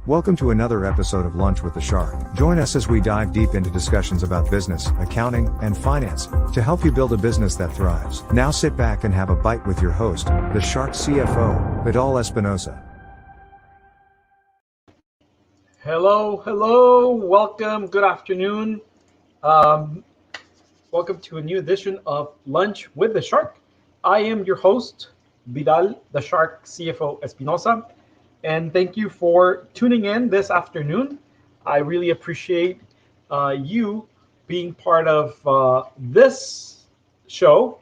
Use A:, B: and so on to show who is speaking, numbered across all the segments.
A: Welcome to another episode of Lunch with the Shark. Join us as we dive deep into discussions about business, accounting, and finance to help you build a business that thrives. Now sit back and have a bite with your host, the Shark CFO, Vidal Espinosa.
B: Hello, welcome, good afternoon. Welcome to a new edition of Lunch with the Shark. I am your host, Vidal, the Shark CFO Espinosa. And thank you for tuning in this afternoon. I really appreciate you being part of this show,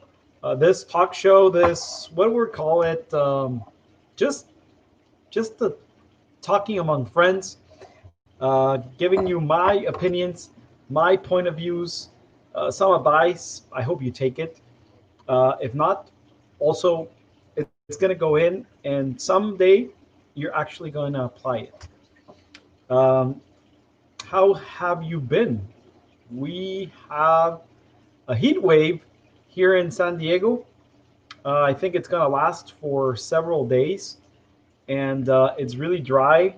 B: this talk show, this, what do we call it? Just the talking among friends, giving you my opinions, my point of views, some advice. I hope you take it. If not, also, it's going to go in, and someday you're actually going to apply it. How have you been? We have a heat wave here in San Diego. I think it's going to last for several days, and it's really dry.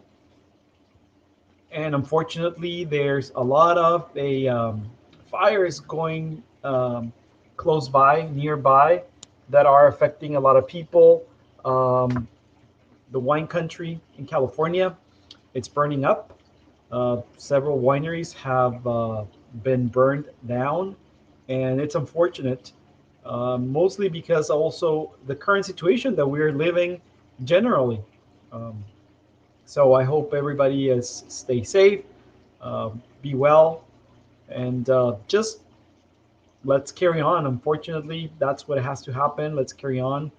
B: And unfortunately, there's a lot of fires going close by, nearby, that are affecting a lot of people. The wine country in California, it's burning up. Several wineries have been burned down, and it's unfortunate, mostly because also the current situation that we're living generally. So I hope everybody stay safe, be well, and just let's carry on. Unfortunately, that's what has to happen. Let's carry on,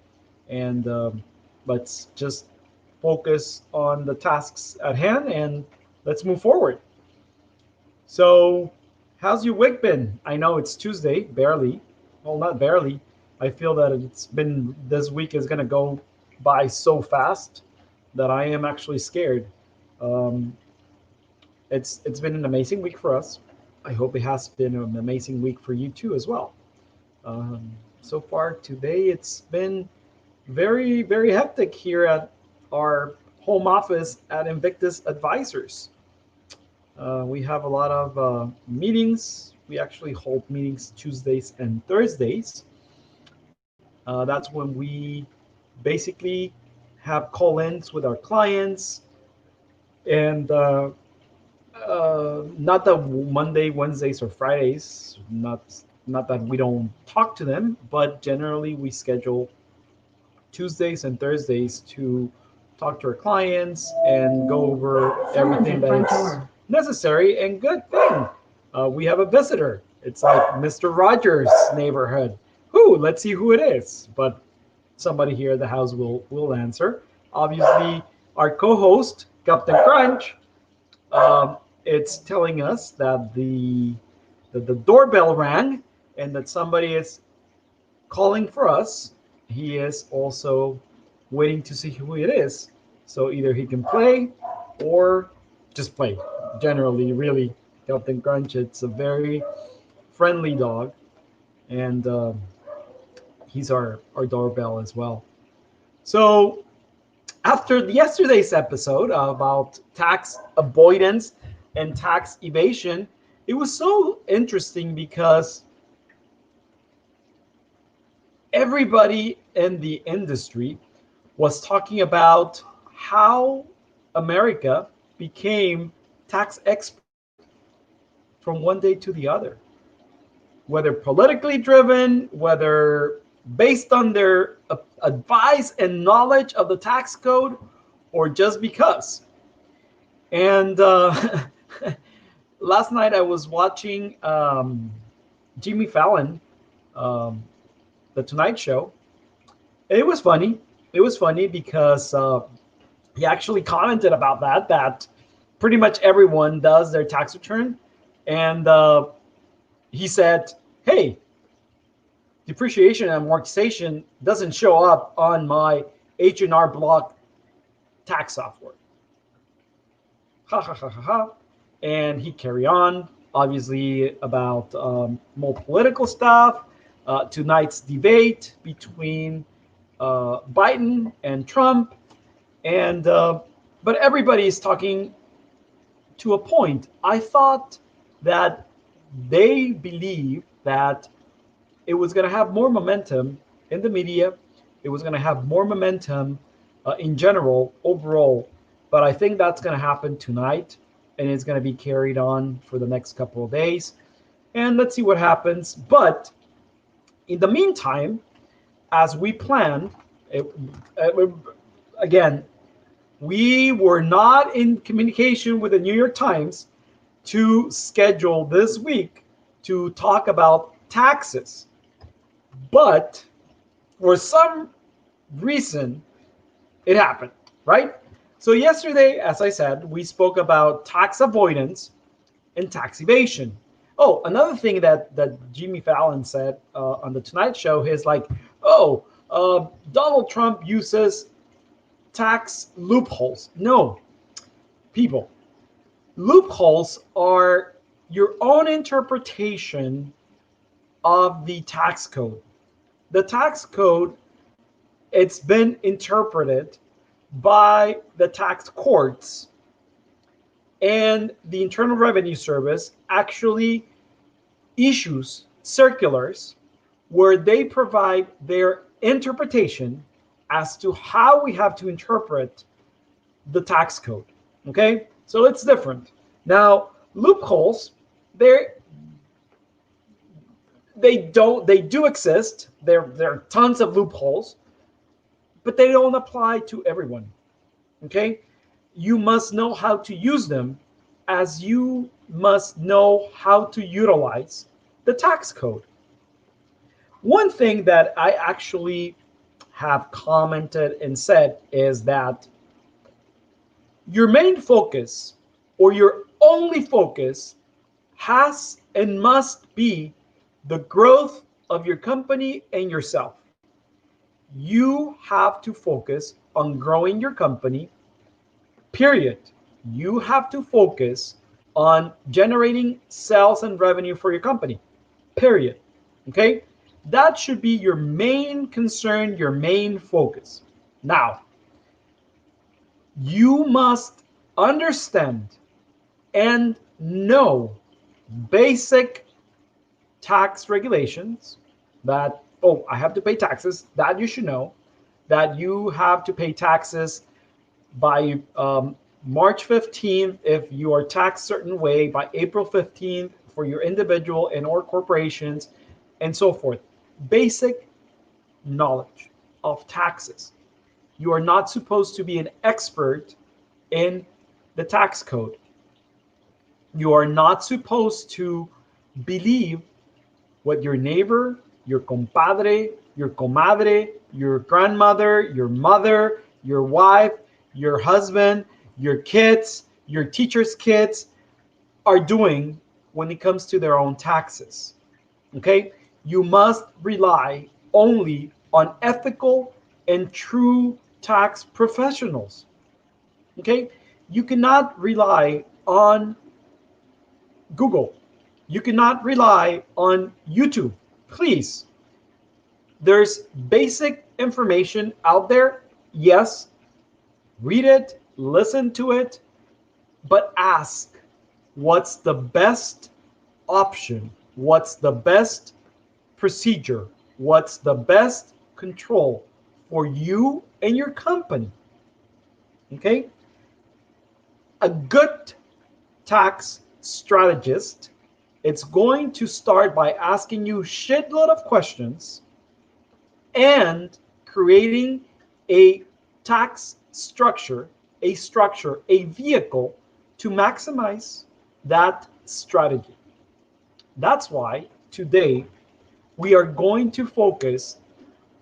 B: and let's just focus on the tasks at hand, and let's move forward. So, how's your week been? I know it's Tuesday, barely. Well, not barely. I feel that this week is going to go by so fast that I am actually scared. It's been an amazing week for us. I hope it has been an amazing week for you too as well. So far today, it's been very, very hectic here at our home office at Invictus Advisors. We have a lot of meetings. We actually hold meetings Tuesdays and Thursdays. That's when we basically have call-ins with our clients, and not that Monday, Wednesdays, or Fridays. Not that we don't talk to them, but generally we schedule Tuesdays and Thursdays to talk to our clients and go over everything that's necessary. And good thing, we have a visitor. It's like Mr. Rogers' neighborhood. Let's see who it is. But somebody here at the house will answer. Obviously, our co-host, Captain Crunch, it's telling us that the doorbell rang and that somebody is calling for us. He is also waiting to see who it is. So either he can play or just play. Generally, really, Captain Crunch, it's a very friendly dog, and he's our doorbell as well. So after yesterday's episode about tax avoidance and tax evasion, it was so interesting because everybody in the industry was talking about how America became tax expert from one day to the other, whether politically driven, whether based on their advice and knowledge of the tax code, or just because. And last night I was watching Jimmy Fallon, The Tonight Show. It was funny. It was funny because he actually commented about that pretty much everyone does their tax return. And he said, hey, depreciation and amortization doesn't show up on my H&R Block tax software. Ha, ha, ha, ha, ha. And he carry on, obviously, about more political stuff. Tonight's debate between Biden and Trump. And but everybody is talking to a point. I thought that they believe that it was going to have more momentum in the media. It was going to have more momentum in general, overall. But I think that's going to happen tonight, and it's going to be carried on for the next couple of days. And let's see what happens. But in the meantime, as we planned, again, we were not in communication with the New York Times to schedule this week to talk about taxes. But for some reason, it happened, right? So yesterday, as I said, we spoke about tax avoidance and tax evasion. Oh, another thing that Jimmy Fallon said on the Tonight Show is like, Donald Trump uses tax loopholes. No, people, loopholes are your own interpretation of the tax code. The tax code, it's been interpreted by the tax courts, and the Internal Revenue Service actually issues circulars where they provide their interpretation as to how we have to interpret the tax code. Okay, so it's different. Now, loopholes, they do exist. There are tons of loopholes, but they don't apply to everyone. Okay, you must know how to use them, as you must know how to utilize the tax code. One thing that I actually have commented and said is that your main focus, or your only focus, has and must be the growth of your company and yourself. You have to focus on growing your company, period. You have to focus on generating sales and revenue for your company, period. Okay? That should be your main concern, your main focus. Now, you must understand and know basic tax regulations that, I have to pay taxes, that you should know, that you have to pay taxes by March 15th if you are taxed certain way, by April 15th for your individual and or corporations, and so forth. Basic knowledge of taxes. You are not supposed to be an expert in the tax code. You are not supposed to believe what your neighbor, your compadre, your comadre, your grandmother, your mother, your wife, your husband, your kids, your teacher's kids are doing when it comes to their own taxes. Okay? You must rely only on ethical and true tax professionals. Okay? You cannot rely on Google. You cannot rely on YouTube. Please. There's basic information out there. Yes. Read it, listen to it, but ask, what's the best option? What's the best procedure? What's the best control for you and your company? Okay? A good tax strategist, it's going to start by asking you a shitload of questions and creating a tax structure, a vehicle to maximize that strategy. That's why today we are going to focus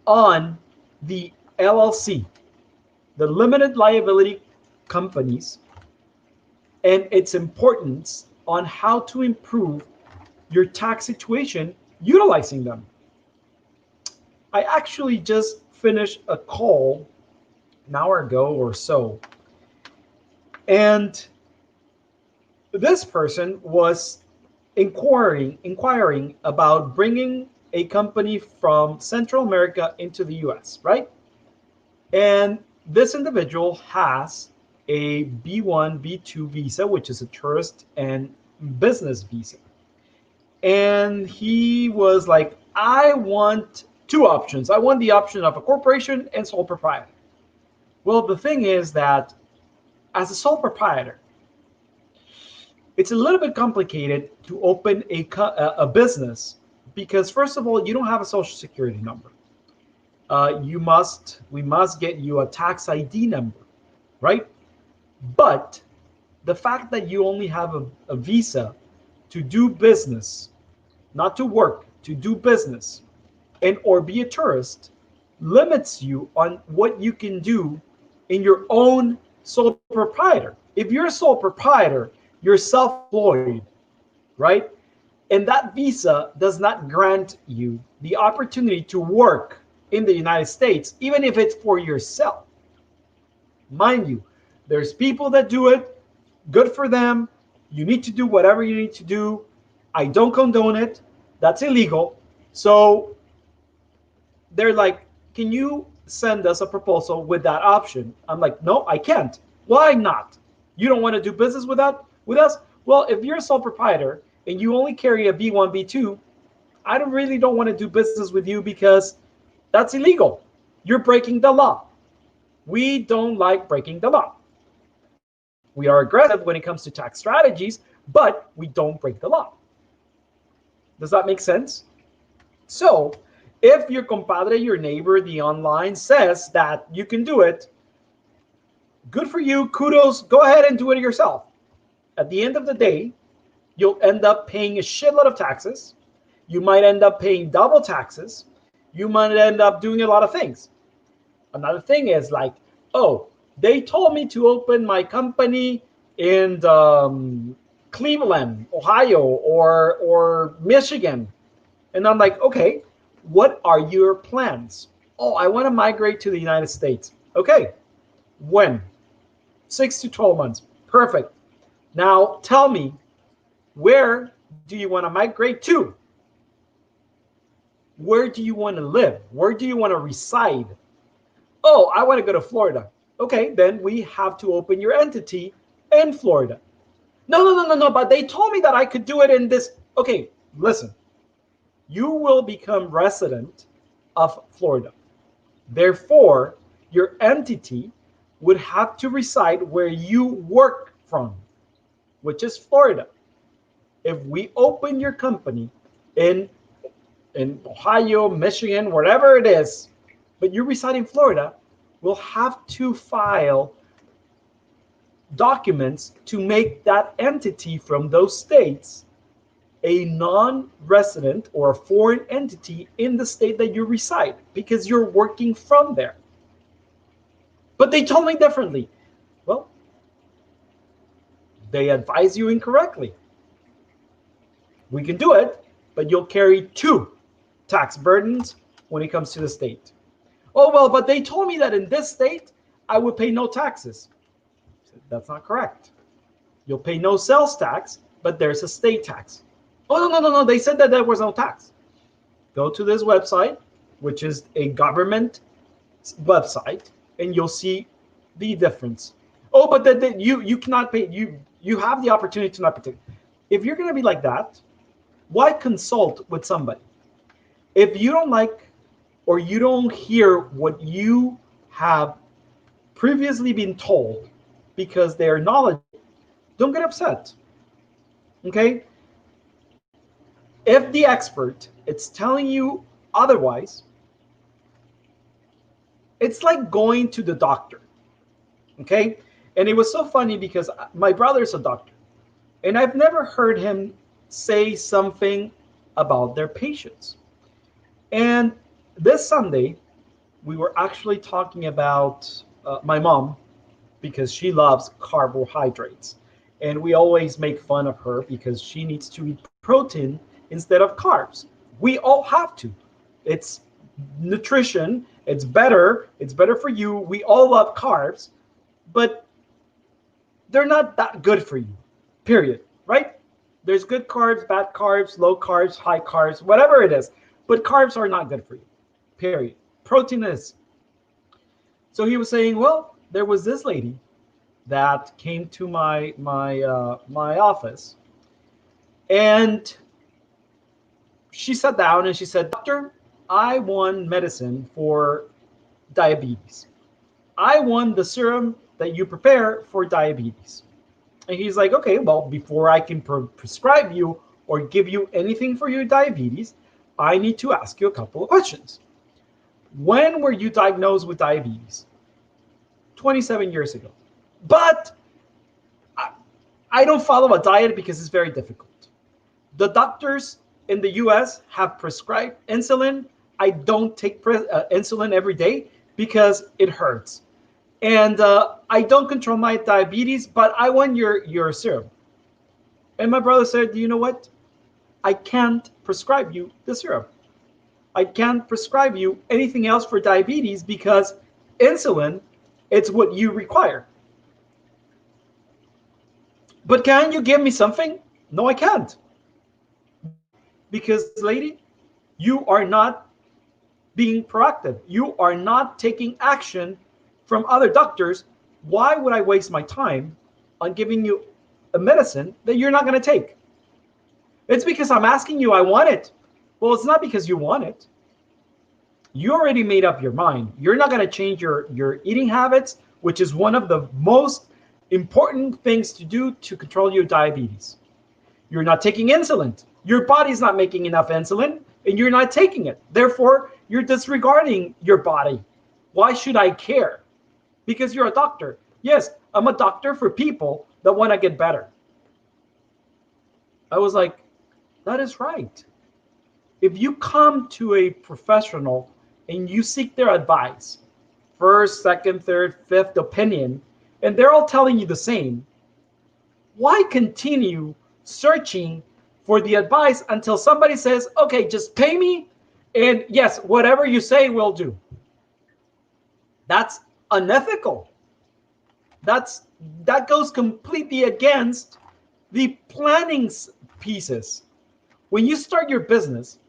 B: on the LLC, the limited liability companies, and its importance on how to improve your tax situation utilizing them. I actually just finished a call an hour ago or so, and this person was inquiring about bringing a company from Central America into the US, right? And this individual has a B1, B2 visa, which is a tourist and business visa. And he was like, I want two options. I want the option of a corporation and sole proprietor. Well, the thing is that as a sole proprietor, it's a little bit complicated to open a business because, first of all, you don't have a social security number. We must get you a tax ID number, right? But the fact that you only have a visa to do business, not to work, to do business, and or be a tourist, limits you on what you can do in your own sole proprietor. If you're a sole proprietor, you're self-employed, right? And that visa does not grant you the opportunity to work in the United States, even if it's for yourself. Mind you, there's people that do it. Good for them. You need to do whatever you need to do. I don't condone it. That's illegal. So they're like, can you send us a proposal with that option? I'm like, no, I can't. Why not? You don't want to do business with us? Well, if you're a sole proprietor and you only carry a B1, B2, I don't want to do business with you because that's illegal. You're breaking the law. We don't like breaking the law. We are aggressive when it comes to tax strategies, but we don't break the law. Does that make sense? So if your compadre, your neighbor, the online says that you can do it, good for you, kudos, go ahead and do it yourself. At the end of the day, you'll end up paying a shitload of taxes. You might end up paying double taxes. You might end up doing a lot of things. Another thing is like, oh, they told me to open my company in Cleveland, Ohio, or Michigan. And I'm like, okay, what are your plans? Oh, I want to migrate to the United States. Okay, when? 6 to 12 months. Perfect. Now tell me, where do you want to migrate to? Where do you want to live? Where do you want to reside? Oh, I want to go to Florida. Okay, then we have to open your entity in Florida. No, but they told me that I could do it in this. Okay, listen. You will become resident of Florida. Therefore, your entity would have to reside where you work from, which is Florida. If we open your company in Ohio, Michigan, wherever it is, but you reside in Florida, we'll have to file documents to make that entity from those states a non-resident or a foreign entity in the state that you reside because you're working from there. But they told me differently. Well, they advise you incorrectly. We can do it, but you'll carry two tax burdens when it comes to the state. Oh, well, but they told me that in this state, I would pay no taxes. That's not correct. You'll pay no sales tax, but there's a state tax. Oh, no. They said that there was no tax. Go to this website, which is a government website, and you'll see the difference. Oh, but you cannot pay. You have the opportunity to not pay. If you're going to be like that, why consult with somebody? If you don't like or you don't hear what you have previously been told because they're knowledgeable, don't get upset. Okay? If the expert is telling you otherwise, it's like going to the doctor. Okay? And it was so funny because my brother's a doctor, and I've never heard him say something about their patients. And this Sunday, we were actually talking about my mom because she loves carbohydrates. And we always make fun of her because she needs to eat protein instead of carbs. We all have to. It's nutrition. It's better. It's better for you. We all love carbs, but they're not that good for you, period, right? There's good carbs, bad carbs, low carbs, high carbs, whatever it is. But carbs are not good for you, period. Protein is. So he was saying, well, there was this lady that came to my office, and she sat down and she said, "Doctor, I won medicine for diabetes. I won the serum that you prepare for diabetes." And he's like, "Okay, well, before I can prescribe you or give you anything for your diabetes, I need to ask you a couple of questions. When were you diagnosed with diabetes?" 27 years ago. But I don't follow a diet because it's very difficult. The doctors in the US have prescribed insulin. I don't take insulin every day because it hurts. And I don't control my diabetes, but I want your serum. And my brother said, "You know what? I can't prescribe you the serum. I can't prescribe you anything else for diabetes because insulin, it's what you require. But can you give me something?" "No, I can't." Because, lady, you are not being proactive. You are not taking action from other doctors. Why would I waste my time on giving you a medicine that you're not going to take? "It's because I'm asking you, I want it." Well, it's not because you want it. You already made up your mind. You're not going to change your eating habits, which is one of the most important things to do to control your diabetes. You're not taking insulin. Your body's not making enough insulin, and you're not taking it. Therefore, you're disregarding your body. Why should I care? Because you're a doctor. Yes, I'm a doctor for people that want to get better. I was like, that is right. If you come to a professional and you seek their advice, first, second, third, fifth opinion, and they're all telling you the same, why continue searching for the advice until somebody says, "Okay, just pay me, and yes, whatever you say, we'll do"? That's unethical. That goes completely against the planning pieces. When you start your business,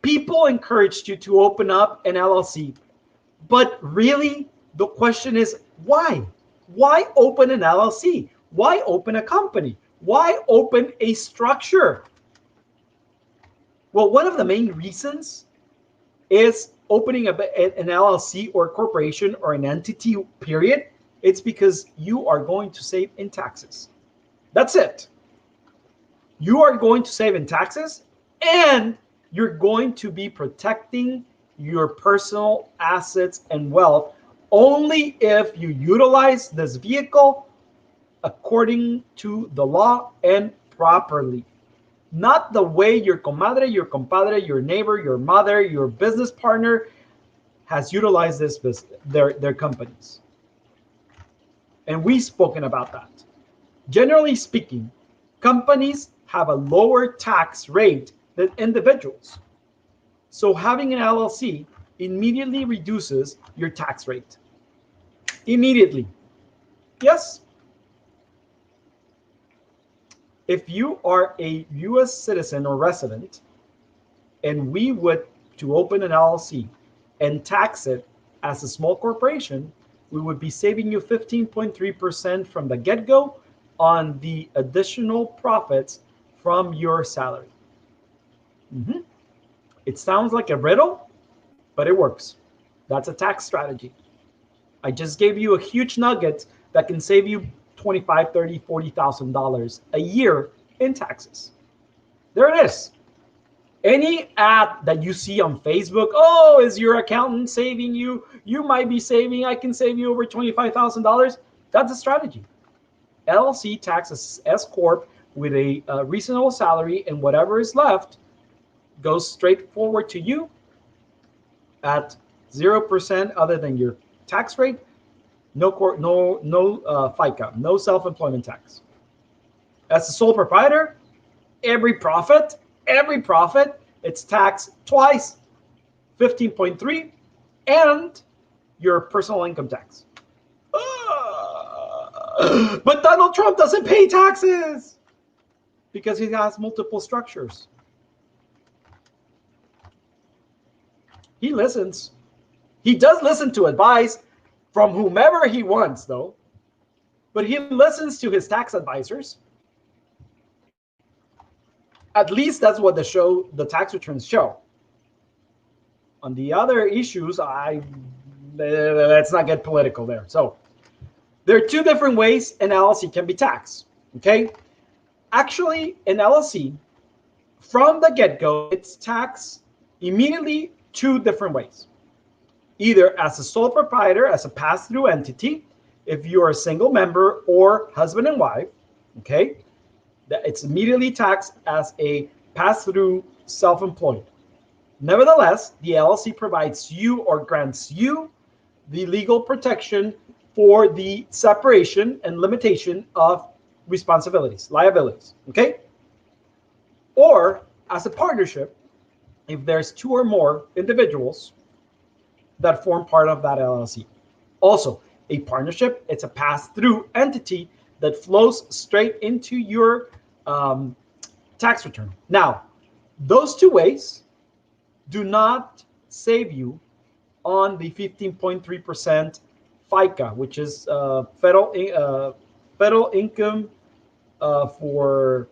B: people encouraged you to open up an LLC. But really, the question is why? Why open an LLC? Why open a company? Why open a structure? Well, one of the main reasons is opening an LLC or a corporation or an entity, period. It's because you are going to save in taxes. That's it. You are going to save in taxes, and you're going to be protecting your personal assets and wealth only if you utilize this vehicle according to the law and properly. Not the way your comadre, your compadre, your neighbor, your mother, your business partner has utilized this their companies. And we've spoken about that. Generally speaking, companies have a lower tax rate than individuals. So having an LLC immediately reduces your tax rate. Immediately. Yes. If you are a US citizen or resident, and we would to open an LLC and tax it as a small corporation, we would be saving you 15.3% from the get-go on the additional profits from your salary. Mm-hmm. It sounds like a riddle, but it works. That's a tax strategy. I just gave you a huge nugget that can save you $25,000, $30,000, $40,000 a year in taxes. There it is. Any ad that you see on Facebook, "Oh, is your accountant saving you? You might be saving, I can save you over $25,000. That's a strategy. LLC taxes S Corp with a reasonable salary, and whatever is left goes straight forward to you at 0% other than your tax rate. No FICA, no self-employment tax. As a sole proprietor, every profit, it's taxed twice, 15.3, and your personal income tax. But Donald Trump doesn't pay taxes because he has multiple structures. He listens. He does listen to advice from whomever he wants, though. but he listens to his tax advisors. At least that's what the tax returns show. On the other issues, let's not get political there. So there are two different ways an LLC can be taxed. Okay, actually, an LLC from the get-go, it's taxed immediately two different ways. Either as a sole proprietor, as a pass-through entity, if you're a single member or husband and wife, okay, that it's immediately taxed as a pass-through self-employed. Nevertheless, the LLC provides you or grants you the legal protection for the separation and limitation of responsibilities, liabilities, okay? Or as a partnership, if there's two or more individuals that form part of that LLC. Also, a partnership, it's a pass-through entity that flows straight into your tax return. Now, those two ways do not save you on the 15.3% FICA, which is federal income for,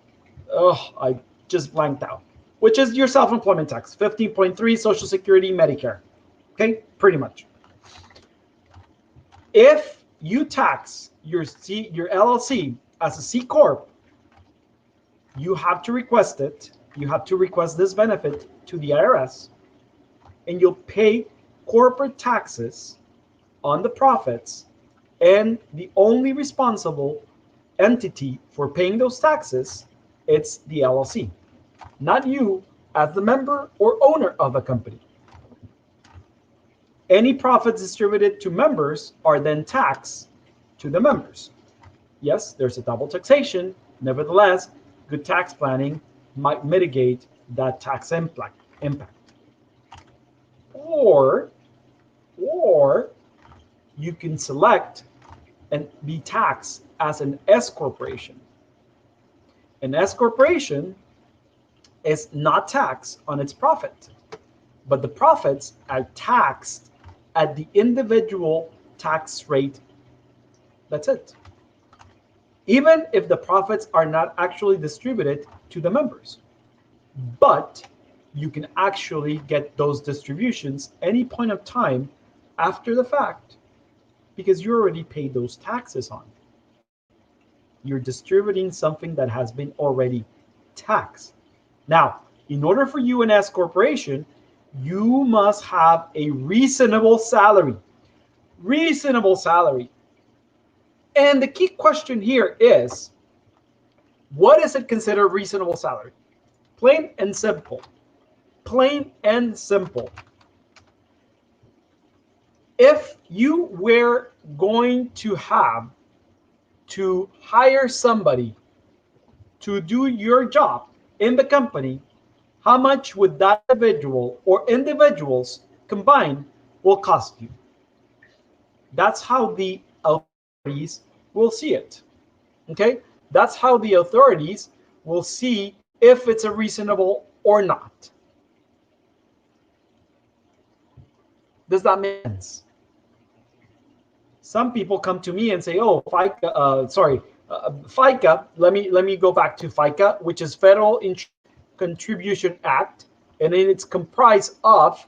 B: I just blanked out, which is your self-employment tax, 15.3, Social Security, Medicare. Okay, pretty much. If you tax your LLC as a C Corp, you have to request it. You have to request this benefit to the IRS, and you'll pay corporate taxes on the profits, and the only responsible entity for paying those taxes, it's the LLC, not you as the member or owner of a company. Any profits distributed to members are then taxed to the members. Yes, there's a double taxation. Nevertheless, good tax planning might mitigate that tax impact. Or you can select and be taxed as an S corporation. An S corporation is not taxed on its profit, but the profits are taxed at the individual tax rate. That's it. Even if the profits are not actually distributed to the members, but you can actually get those distributions any point of time after the fact, because you already paid those taxes on. You're distributing something that has been already taxed. Now, in order for you an S corporation, you must have a reasonable salary. Reasonable salary. And the key question here is, what is it considered reasonable salary? Plain and simple. Plain and simple. If you were going to have to hire somebody to do your job in the company, how much would that individual or individuals combined will cost you? That's how the authorities will see it. Okay? That's how the authorities will see if it's a reasonable or not. Does that make sense? Some people come to me and say, "Oh, FICA, FICA." Let me go back to FICA, which is Federal Contribution Act, and it's comprised of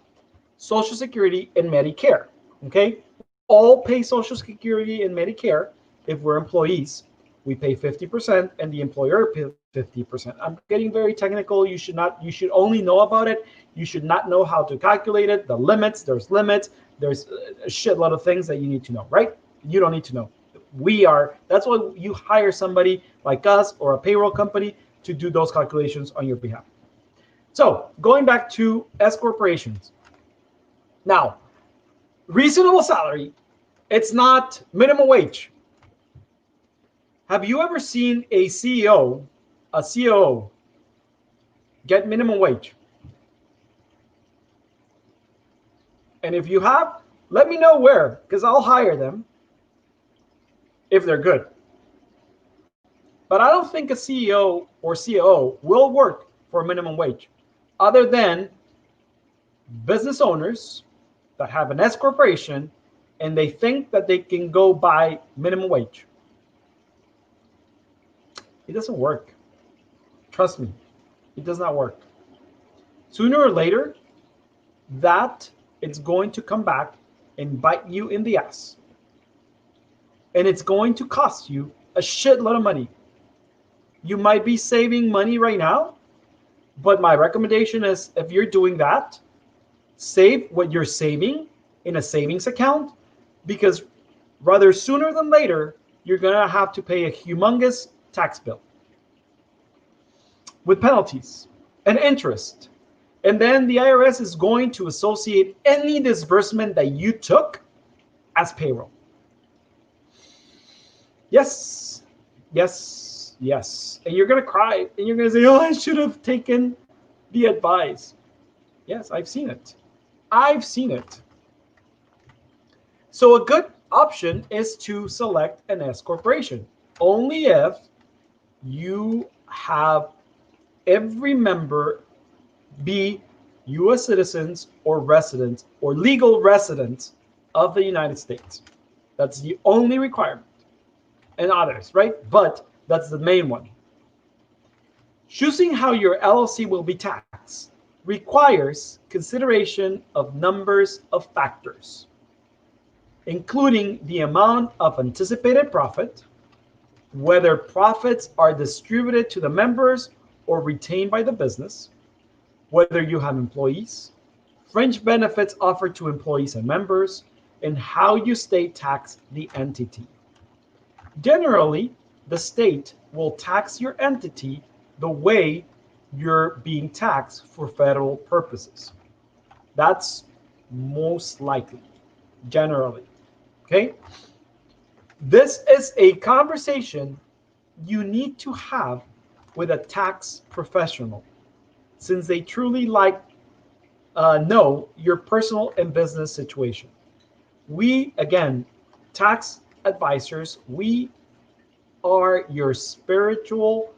B: Social Security and Medicare. Okay, all pay Social Security and Medicare. If we're employees, we pay 50%, and the employer pays 50%. I'm getting very technical. You should not. You should only know about it. You should not know how to calculate it. The limits. There's limits. There's a shitload of things that you need to know, right? You don't need to know. That's why you hire somebody like us or a payroll company to do those calculations on your behalf. So going back to S corporations. Now, reasonable salary, it's not minimum wage. Have you ever seen a CEO, a COO get minimum wage? And if you have, let me know where, because I'll hire them if they're good. But I don't think a CEO or COO will work for minimum wage, other than business owners that have an S corporation and they think that they can go by minimum wage. It doesn't work. Trust me, it does not work. Sooner or later, that it's going to come back and bite you in the ass. And it's going to cost you a shitload of money. You might be saving money right now, but my recommendation is if you're doing that, save what you're saving in a savings account, because rather sooner than later, you're going to have to pay a humongous tax bill with penalties and interest. And then the IRS is going to associate any disbursement that you took as payroll. Yes, yes, yes. And you're going to cry and you're going to say, oh, I should have taken the advice. Yes, I've seen it. I've seen it. So a good option is to select an S corporation only if you have every member be U.S. citizens or residents or legal residents of the United States. That's the only requirement. And others, right? But that's the main one. Choosing how your LLC will be taxed requires consideration of numbers of factors, including the amount of anticipated profit, whether profits are distributed to the members or retained by the business, whether you have employees, fringe benefits offered to employees and members, and how you state tax the entity. Generally, the state will tax your entity the way you're being taxed for federal purposes. That's most likely, generally. Okay? This is a conversation you need to have with a tax professional, since they truly know your personal and business situation. We, again, tax advisors, we are your spiritual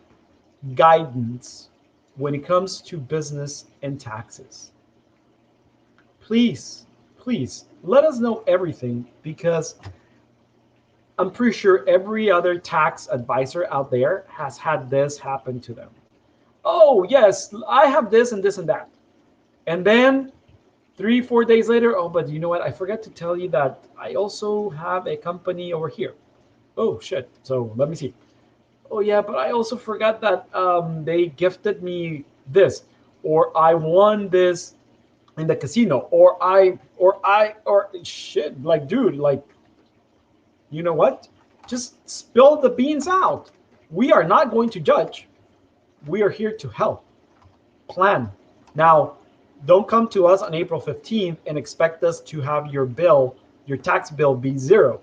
B: guidance when it comes to business and taxes. Please, please let us know everything, because I'm pretty sure every other tax advisor out there has had this happen to them. Oh, yes, I have this and this and that. And then 3-4 days later, oh, but you know what? I forgot to tell you that I also have a company over here. Oh, shit. So let me see. Oh, yeah, but I also forgot that they gifted me this, or I won this in the casino, or shit. Like, dude, like, you know what? Just spill the beans out. We are not going to judge. We are here to help. Plan. Now, don't come to us on April 15th and expect us to have your bill, your tax bill, be zero.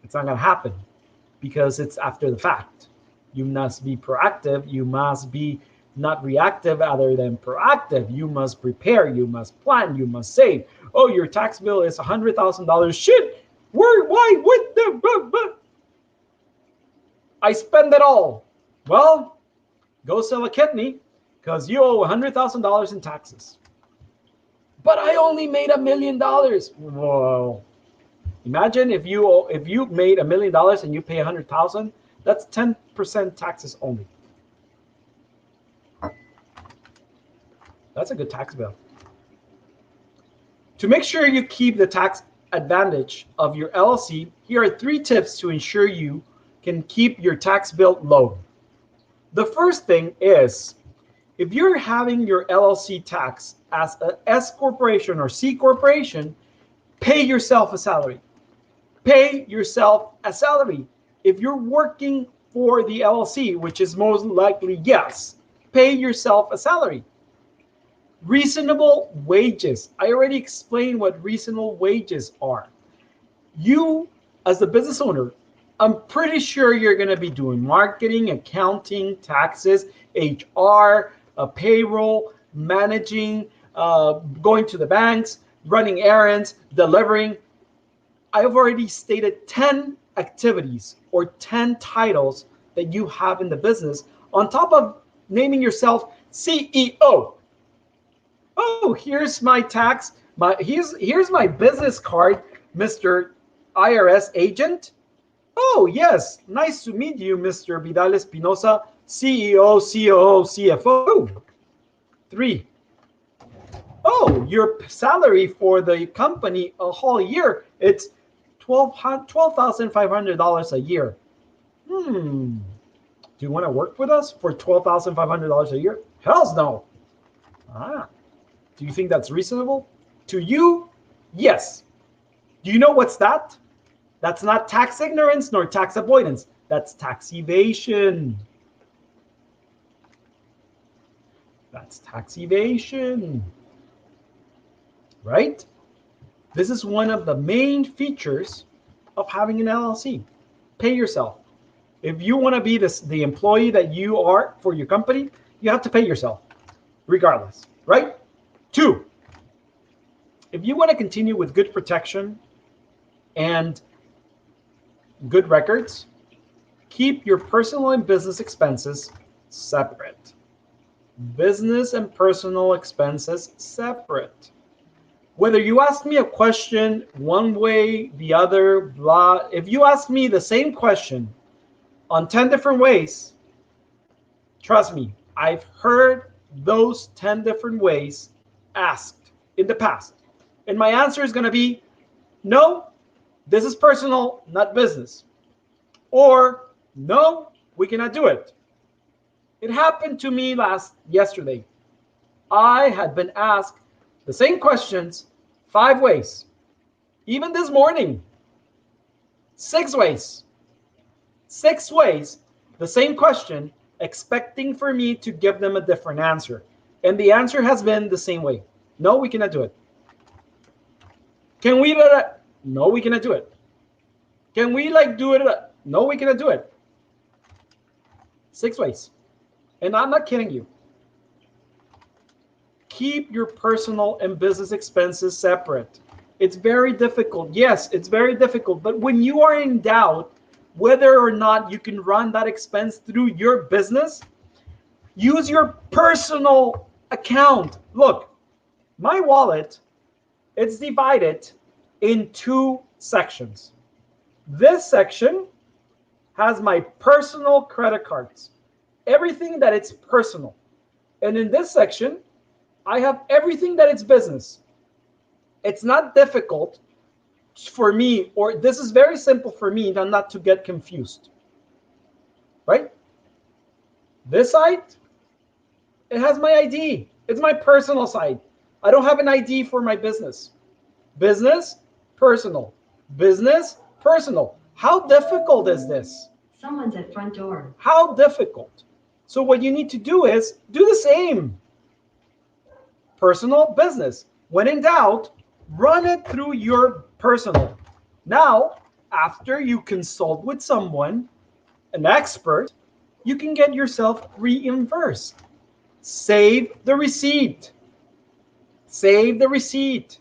B: It's not going to happen, because it's after the fact. You must be proactive. You must be not reactive, other than proactive. You must prepare. You must plan. You must save. Oh, your tax bill is $100,000. Shit. Why? What the? I spend it all. Well, go sell a kidney, because you owe $100,000 in taxes. But I only made $1 million. Whoa. Imagine if you made $1 million and you pay $100,000, that's 10% taxes only. That's a good tax bill. To make sure you keep the tax advantage of your LLC, here are 3 tips to ensure you can keep your tax bill low. The first thing is, if you're having your LLC tax as an S corporation or C corporation, pay yourself a salary. Pay yourself a salary. If you're working for the LLC, which is most likely yes, pay yourself a salary. Reasonable wages. I already explained what reasonable wages are. You, as the business owner, I'm pretty sure you're going to be doing marketing, accounting, taxes, HR, payroll, managing, going to the banks, running errands, delivering. I've already stated 10 activities or 10 titles that you have in the business, on top of naming yourself CEO. Oh, here's my tax. Here's my business card, Mr. IRS agent. Oh, yes. Nice to meet you, Mr. Vidal Espinosa, CEO, COO, CFO. 3. Oh, your salary for the company a whole year, it's $12,500 a year. Do you want to work with us for $12,500 a year? Hells no. Ah, do you think that's reasonable? To you, yes. Do you know what's that? That's not tax ignorance nor tax avoidance. That's tax evasion. That's tax evasion. Right? This is one of the main features of having an LLC. Pay yourself. If you want to be the employee that you are for your company, you have to pay yourself, regardless, right? 2, if you want to continue with good protection and good records, keep your personal and business expenses separate. Business and personal expenses separate. Whether you ask me a question one way, the other, blah, if you ask me the same question on 10 different ways, trust me, I've heard those 10 different ways asked in the past. And my answer is going to be, no, this is personal, not business. Or, no, we cannot do it. It happened to me yesterday. I had been asked the same questions 5 ways. Even this morning, 6 ways. 6 ways, the same question, expecting for me to give them a different answer. And the answer has been the same way. No, we cannot do it. Can we do it? No, we cannot do it. Can we do it? No, we cannot do it. 6 ways. And I'm not kidding you. Keep your personal and business expenses separate. It's very difficult. Yes, it's very difficult. But when you are in doubt whether or not you can run that expense through your business, use your personal account. Look, my wallet, it's divided in 2 sections. This section has my personal credit cards, everything that it's personal. And in this section, I have everything that it's business. It's not difficult for me, or this is very simple for me not to get confused, right? This side, it has my ID. It's my personal side. I don't have an ID for my business. Business, personal. Business, personal. How difficult is this?
C: Someone's at front door.
B: How difficult? So what you need to do is do the same. Personal, business. When in doubt, run it through your personal. Now, after you consult with someone, an expert, you can get yourself reimbursed. Save the receipt. Save the receipt.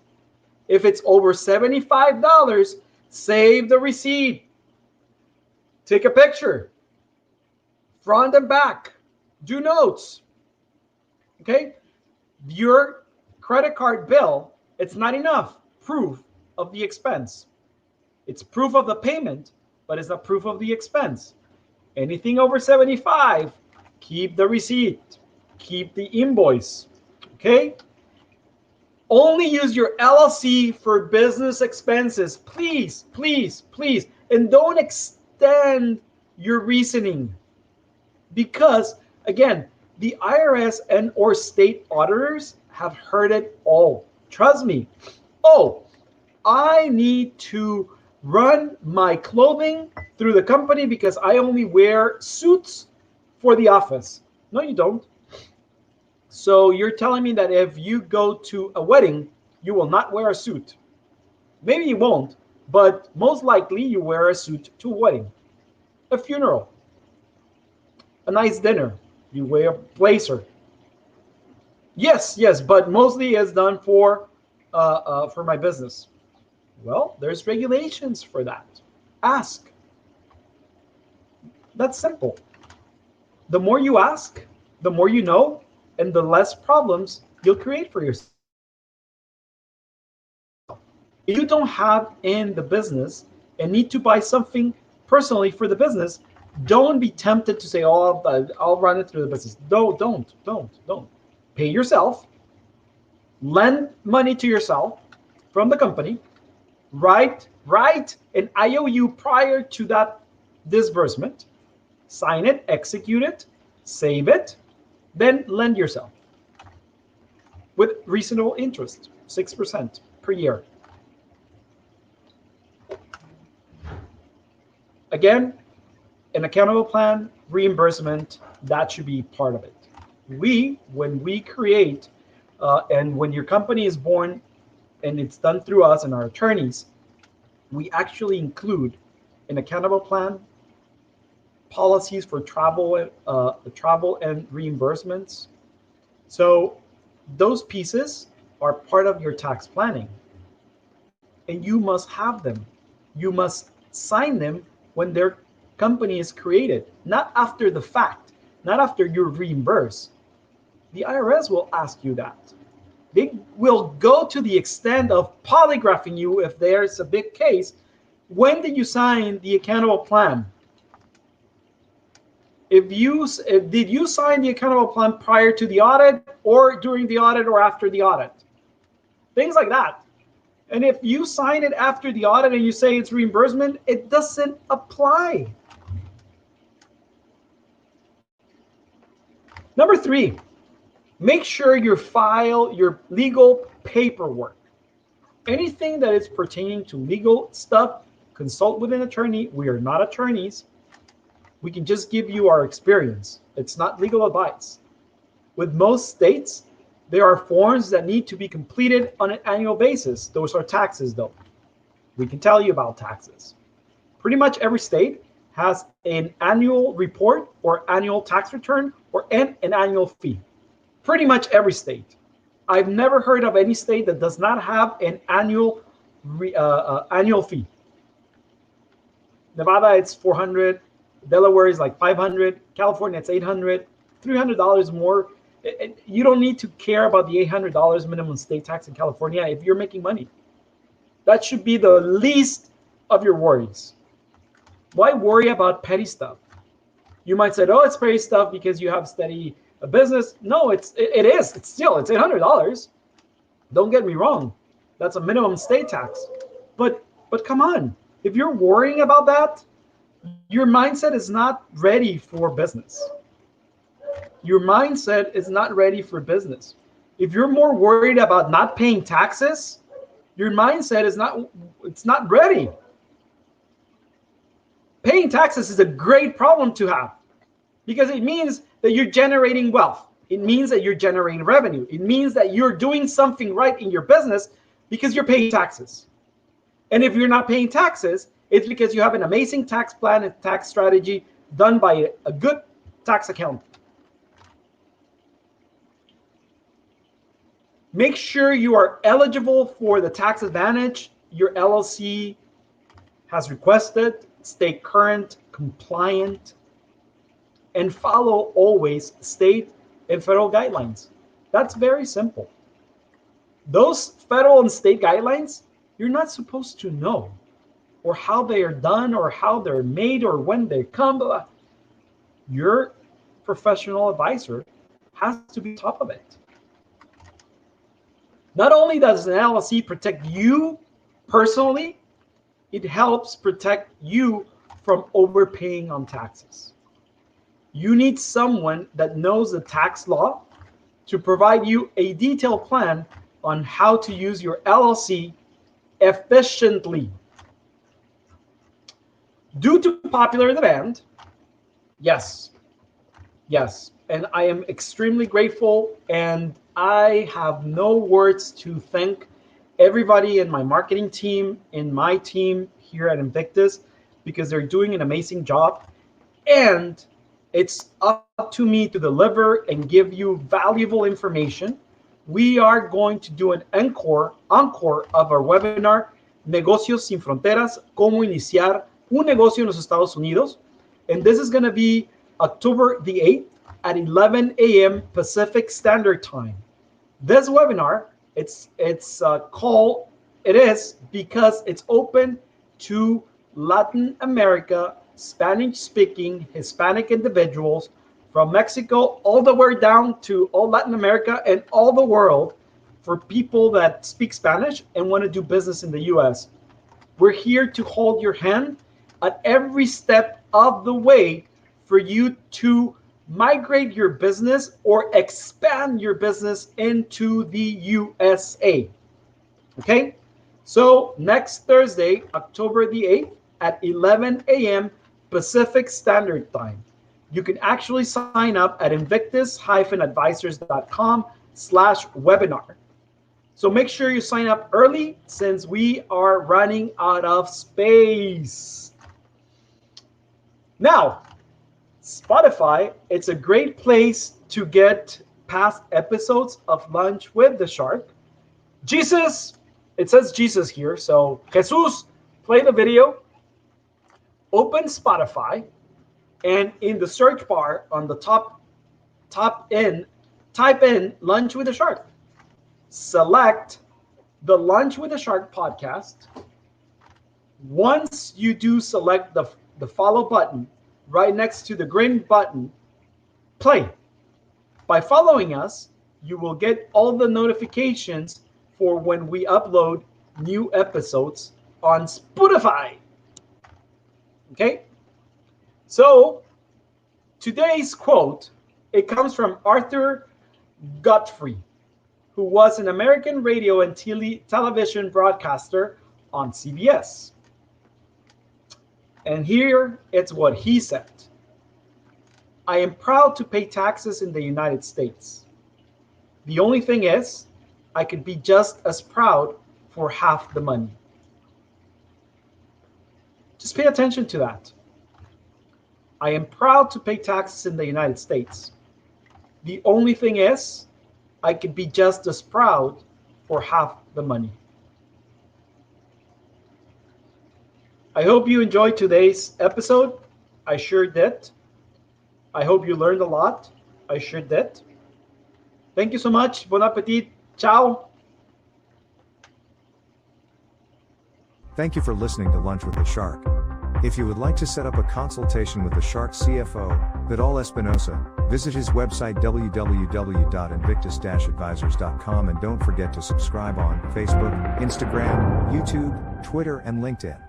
B: If it's over $75, save the receipt. Take a picture. Front and back. Do notes. Okay? Your credit card bill, it's not enough proof of the expense. It's proof of the payment, but it's not proof of the expense. Anything over 75, keep the receipt, keep the invoice. Okay? Only use your LLC for business expenses. Please, please, please. And don't extend your reasoning. Because, again, the IRS and or state auditors have heard it all. Trust me. Oh, I need to run my clothing through the company because I only wear suits for the office. No, you don't. So you're telling me that if you go to a wedding, you will not wear a suit. Maybe you won't, but most likely you wear a suit to a wedding, a funeral, a nice dinner. You wear a blazer. Yes, yes, but mostly it's done for my business. Well, there's regulations for that. Ask. That's simple. The more you ask, the more you know, and the less problems you'll create for yourself. If you don't have in the business and need to buy something personally for the business, don't be tempted to say, "Oh, I'll run it through the business." No, don't. Pay yourself. Lend money to yourself from the company. Write an IOU prior to that disbursement. Sign it, execute it, save it, then lend yourself with reasonable interest, 6% per year. Again, an accountable plan, reimbursement, that should be part of it. When we create, and when your company is born, and it's done through us and our attorneys, we actually include an accountable plan, policies for travel and reimbursements. So those pieces are part of your tax planning, and you must have them. You must sign them when their company is created, not after the fact, not after you're reimbursed. The IRS will ask you that. They will go to the extent of polygraphing you if there's a big case. When did you sign the accountable plan? Did you sign the accountable plan prior to the audit, or during the audit, or after the audit? Things like that. And if you sign it after the audit and you say it's reimbursement, it doesn't apply. Number 3, make sure you file your legal paperwork. Anything that is pertaining to legal stuff, consult with an attorney. We are not attorneys. We can just give you our experience. It's not legal advice. With most states, there are forms that need to be completed on an annual basis. Those are taxes, though. We can tell you about taxes. Pretty much every state has an annual report or annual tax return or an annual fee. Pretty much every state. I've never heard of any state that does not have an annual fee. Nevada, it's $400. Delaware is like $500. California, it's $800. $300 more. You don't need to care about the $800 minimum state tax in California if you're making money. That should be the least of your worries. Why worry about petty stuff? You might say, "Oh, it's petty stuff because you have steady business." No, it is. It's $800. Don't get me wrong. That's a minimum state tax. But come on. If you're worrying about that, your mindset is not ready for business. Your mindset is not ready for business. If you're more worried about not paying taxes, your mindset is not ready. Paying taxes is a great problem to have because it means that you're generating wealth. It means that you're generating revenue. It means that you're doing something right in your business because you're paying taxes. And if you're not paying taxes, it's because you have an amazing tax plan and tax strategy done by a good tax accountant. Make sure you are eligible for the tax advantage your LLC has requested. Stay current, compliant, and follow always state and federal guidelines. That's very simple. Those federal and state guidelines, you're not supposed to know, or how they are done, or how they're made, or when they come. Your professional advisor has to be top of it. Not only does an LLC protect you personally, it helps protect you from overpaying on taxes. You need someone that knows the tax law to provide you a detailed plan on how to use your LLC efficiently. Due to popular demand, yes, and I am extremely grateful, and I have no words to thank everybody in my marketing team, in my team here at Invictus, because they're doing an amazing job. And it's up to me to deliver and give you valuable information. We are going to do an encore of our webinar, Negocios Sin Fronteras, Cómo Iniciar un Negocio en los Estados Unidos. And this is going to be October the 8th at 11 a.m. Pacific Standard Time. This webinar, it's called, it is because it's open to Latin America Spanish-speaking Hispanic individuals from Mexico all the way down to all Latin America and all the world for people that speak Spanish and want to do business in the US. We're here to hold your hand at every step of the way for you to migrate your business or expand your business into the USA. Okay? So next Thursday, October the 8th at 11 a.m. Pacific Standard Time. You can actually sign up at invictus-advisors.com/webinar. So make sure you sign up early since we are running out of space. Now, Spotify, it's a great place to get past episodes of Lunch with the Shark. Jesus, it says Jesus here, so Jesus, play the video. Open Spotify, and in the search bar on the top end, type in Lunch with the Shark. Select the Lunch with the Shark podcast. Once you do select the follow button, right next to the green button, play. By following us, you will get all the notifications for when we upload new episodes on Spotify. Okay? So, today's quote, it comes from Arthur Godfrey, who was an American radio and television broadcaster on CBS. And here it's what he said. I am proud to pay taxes in the United States. The only thing is, I could be just as proud for half the money. Just pay attention to that. I am proud to pay taxes in the United States. The only thing is, I could be just as proud for half the money. I hope you enjoyed today's episode. I sure did. I hope you learned a lot. I sure did. Thank you so much. Bon appetit. Ciao.
A: Thank you for listening to Lunch with the Shark. If you would like to set up a consultation with the Shark CFO, Vidal Espinosa, visit his website www.invictus-advisors.com and don't forget to subscribe on Facebook, Instagram, YouTube, Twitter, and LinkedIn.